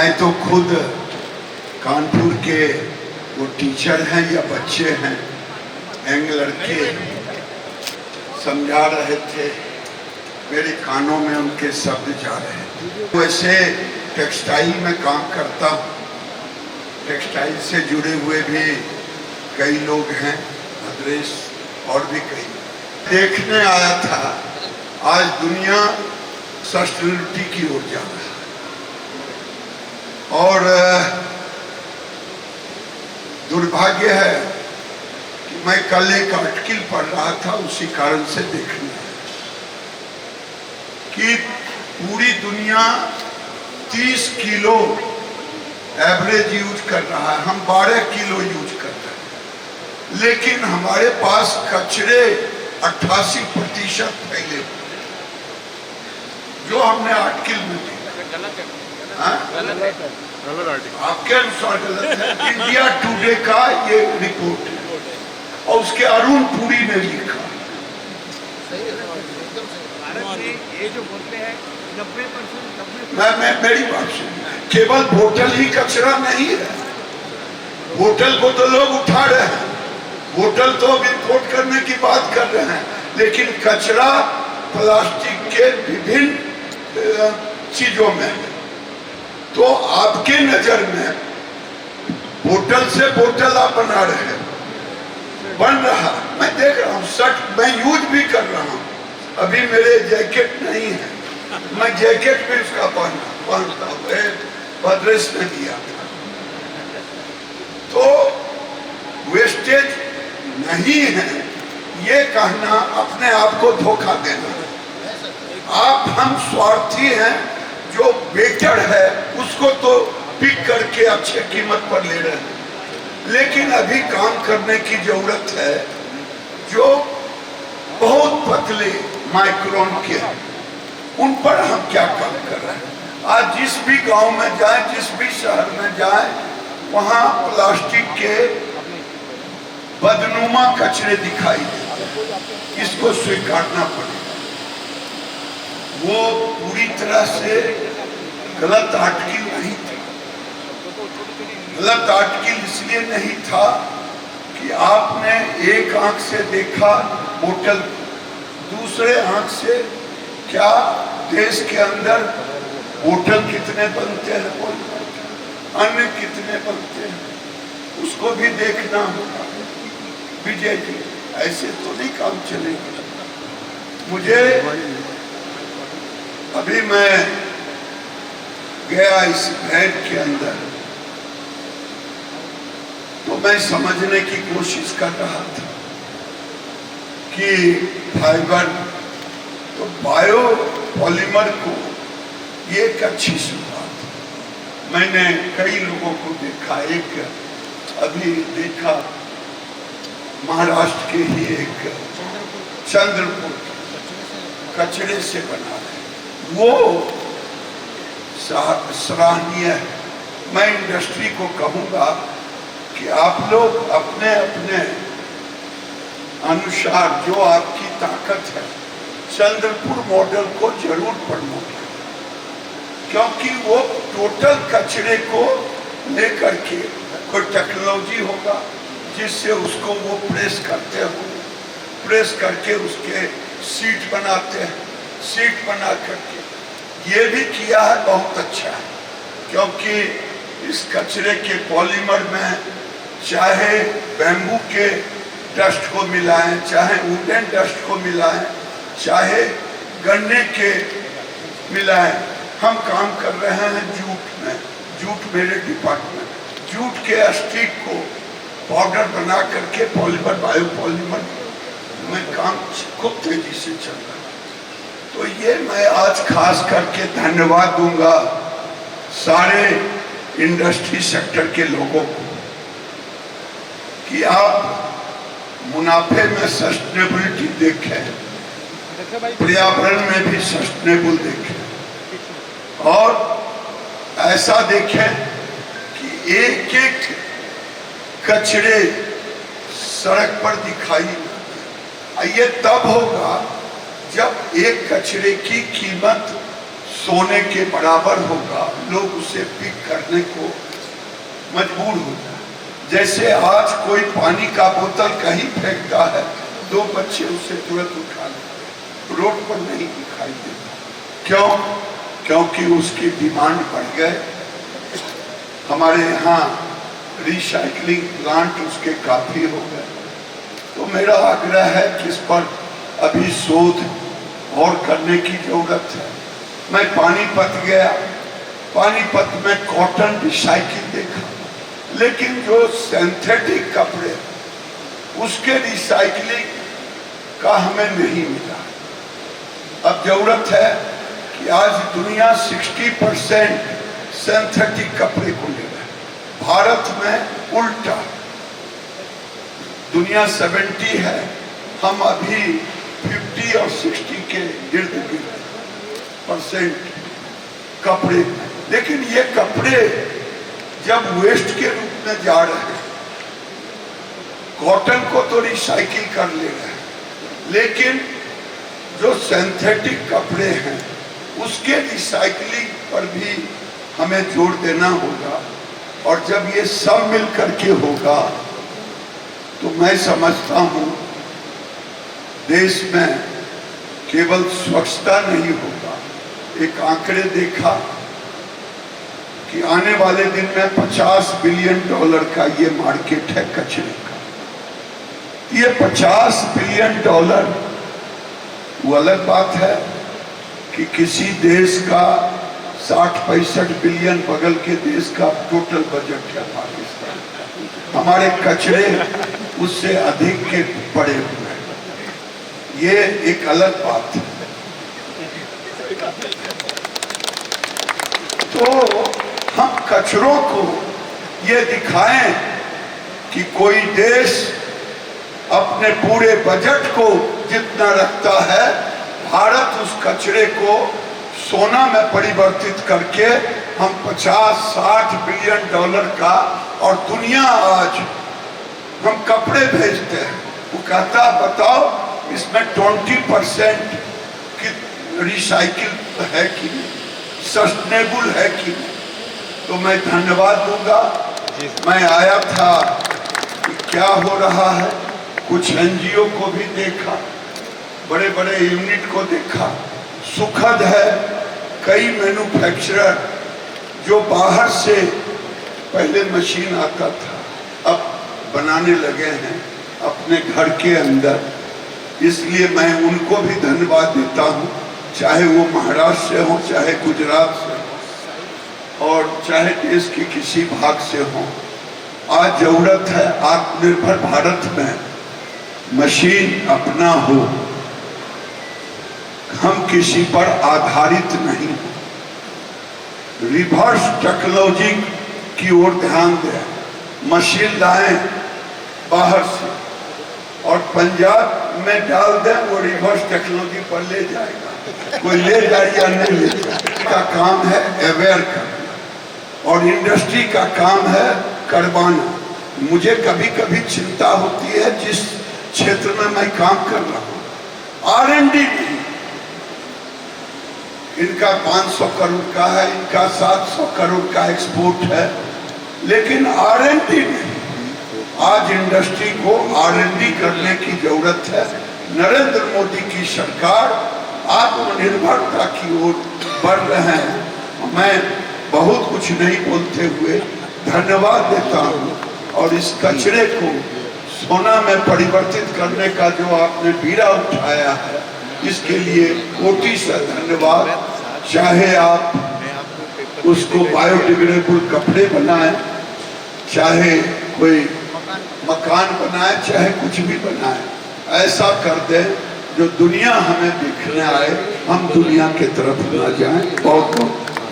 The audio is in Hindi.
मैं तो खुद कानपुर के वो टीचर हैं या बच्चे हैं, यंग लड़के समझा रहे थे, मेरे कानों में उनके शब्द जा रहे थे। वैसे टेक्सटाइल में काम करता हूँ, टेक्सटाइल से जुड़े हुए भी कई लोग हैं, भद्रेश और भी कई। देखने आया था, आज दुनिया सस्टेनेबिलिटी की ओर जा रहा है और दुर्भाग्य है कि मैं कल एक आर्टिकल पढ़ रहा था, उसी कारण से देखने कि पूरी दुनिया 30 किलो एवरेज यूज कर रहा है, हम 12 किलो यूज कर रहे हैं, लेकिन हमारे पास कचरे 88% फैले, जो हमने आर्टिकल में देखा। आपके अनुसार गलत है। इंडिया टुडे का ये रिपोर्ट है और उसके अरुण पुरी ने लिखा। ये जो बोलते हैं 90% मेरी बात सुनिए, केवल बोतल ही कचरा नहीं है, बोतल को तो लोग उठा रहे हैं, बोतल तो अब इंपोर्ट करने की बात कर रहे हैं, लेकिन कचरा प्लास्टिक के विभिन्न चीजों में है। तो आपके नजर में बोतल से बोतल आप बना रहे हैं, बन रहा, मैं देख रहा हूँ, शर्ट मैं यूज भी कर रहा हूँ, अभी मेरे जैकेट नहीं है, मैं जैकेट भी उसका पहनता हूँ, भद्रेश ने दिया। तो वेस्टेज नहीं है ये कहना अपने आप को धोखा देना। आप हम स्वार्थी हैं, जो बेटर है उसको तो पिक करके अच्छे कीमत पर ले रहे हैं, लेकिन अभी काम करने की जरूरत है जो बहुत पतले माइक्रोन के, उन पर हम क्या काम कर रहे हैं। आज जिस भी गांव में जाए, जिस भी शहर में जाए, वहां प्लास्टिक के बदनुमा कचरे दिखाई देते, इसको स्वीकारना पड़ेगा। वो पूरी तरह से गलत आर्टिकल नहीं था। गलत आर्टिकल इसलिए नहीं था कि आपने एक आंख से देखा बोतल, दूसरे आंख से क्या देश के अंदर बोतल कितने बनते हैं, अन्य कितने बनते हैं, उसको भी देखना होगा। विजय जी, ऐसे तो नहीं काम चलेगा। मुझे अभी मैं गया इस वैन के अंदर, तो मैं समझने की कोशिश कर रहा था कि फाइबर तो बायो पॉलीमर को ये एक अच्छी शुरुआत। मैंने कई लोगों को देखा, एक अभी देखा महाराष्ट्र के ही एक चंद्रपुर कचरे से बना है, वो सराहनीय है। मैं इंडस्ट्री को कहूँगा कि आप लोग अपने अपने अनुसार जो आपकी ताकत है, चंद्रपुर मॉडल को जरूर प्रमोट करें, क्योंकि वो टोटल कचरे को लेकर के कोई टेक्नोलॉजी होगा जिससे उसको वो प्रेस करते हो, प्रेस करके उसके सीट बनाते हैं, सीट बना करके ये भी किया है, बहुत अच्छा है। क्योंकि इस कचरे के पॉलीमर में चाहे बैम्बू के डस्ट को मिलाएं, चाहे वुडन डस्ट को मिलाएं, चाहे गन्ने के मिलाएं, हम काम कर रहे हैं जूट में। जूट मेरे डिपार्टमेंट, जूट के स्टिक को पाउडर बना करके पॉलीमर, बायो पॉलीमर में काम खूब तेजी से चल रहा है। तो ये मैं आज खास करके धन्यवाद दूंगा सारे इंडस्ट्री सेक्टर के लोगों को कि आप मुनाफे में सस्टेनेबिलिटी देखें, पर्यावरण में भी सस्टेनेबल देखें और ऐसा देखें कि एक एक कचरे सड़क पर दिखाई न दे। ये तब होगा जब एक कचरे की कीमत सोने के बराबर होगा, लोग उसे पिक करने को मजबूर हो जाए। जैसे आज कोई पानी का बोतल कहीं फेंकता है, 2 बच्चे उसे तुरंत उठा लेते, रोड पर नहीं दिखाई देता। क्यों? क्योंकि उसकी डिमांड बढ़ गए। हमारे यहाँ रिसाइकलिंग प्लांट उसके काफी हो गए। तो मेरा आग्रह है कि इस पर अभी शोध और करने की जरूरत है। मैं पानीपत गया, पानीपत में कॉटन रिसाइकिल देखा, लेकिन जो सिंथेटिक कपड़े उसके रिसाइकलिंग का हमें नहीं मिला। अब जरूरत है कि आज दुनिया 60% सिंथेटिक कपड़े को ले रहा है। भारत में उल्टा, दुनिया 70 है, हम अभी 50 और 60 के इर्द-गिर्द % कपड़े। लेकिन ये कपड़े जब वेस्ट के रूप में जा रहे हैं, कॉटन को तो रिसाइकिल कर ले रहे हैं, लेकिन जो सिंथेटिक कपड़े हैं उसके रिसाइकलिंग पर भी हमें जोर देना होगा। और जब ये सब मिल करके होगा तो मैं समझता हूं देश में केवल स्वच्छता नहीं होगा। एक आंकड़े देखा कि आने वाले दिन में $50 बिलियन का ये मार्केट है कचरे का। ये $50 बिलियन, वो अलग बात है कि किसी देश का 60-65 बिलियन बगल के देश का टोटल बजट है पाकिस्तान का, हमारे कचरे उससे अधिक के पड़े हुए हैं। ये एक अलग बात है। तो हम कचरों को ये दिखाएं कि कोई देश अपने पूरे बजट को जितना रखता है, भारत उस कचरे को सोना में परिवर्तित करके हम 50-60 बिलियन का, और दुनिया आज हम कपड़े भेजते हैं, वो कहता बताओ इसमें 20% की रिसाइकिल है कि सस्टेनेबल है कि नहीं। तो मैं धन्यवाद दूंगा। मैं आया था कि क्या हो रहा है, कुछ एनजीओ को भी देखा, बड़े बड़े यूनिट को देखा। सुखद है, कई मैन्युफैक्चरर जो बाहर से पहले मशीन आता था अब बनाने लगे हैं अपने घर के अंदर। इसलिए मैं उनको भी धन्यवाद देता हूँ, चाहे वो महाराष्ट्र से हो, चाहे गुजरात से हो, और चाहे देश के किसी भाग से हो। आज जरूरत है आत्मनिर्भर भारत में मशीन अपना हो, हम किसी पर आधारित नहीं हो। रिवर्स टेक्नोलॉजी की ओर ध्यान दें, मशीन लाएं बाहर से और पंजाब में डाल दें, वो रिवर्स टेक्नोलॉजी पर ले जाएगा। कोई ले जाए या नहीं ले जाए, का काम है अवेयर करना, और इंडस्ट्री का काम है करवाना। मुझे कभी कभी चिंता होती है जिस क्षेत्र में मैं काम कर रहा हूँ, R&D नहीं, इनका 500 करोड़ का है, इनका 700 करोड़ का एक्सपोर्ट है, लेकिन R&D नहीं। आज इंडस्ट्री को R&D करने की जरूरत है। नरेंद्र मोदी की सरकार आत्मनिर्भरता की ओर बढ़ रहे हैं। मैं बहुत कुछ नहीं बोलते हुए धन्यवाद देता हूँ, और इस कचरे को सोना में परिवर्तित करने का जो आपने बीड़ा उठाया है, इसके लिए कोटि से धन्यवाद। चाहे आप उसको बायोडिग्रेडेबल कपड़े बनाएं, चाहे कोई मकान बनाए, चाहे कुछ भी बनाए, ऐसा कर दें जो दुनिया हमें देखने आए, हम दुनिया की तरफ ना जाएं। बहुत बहुत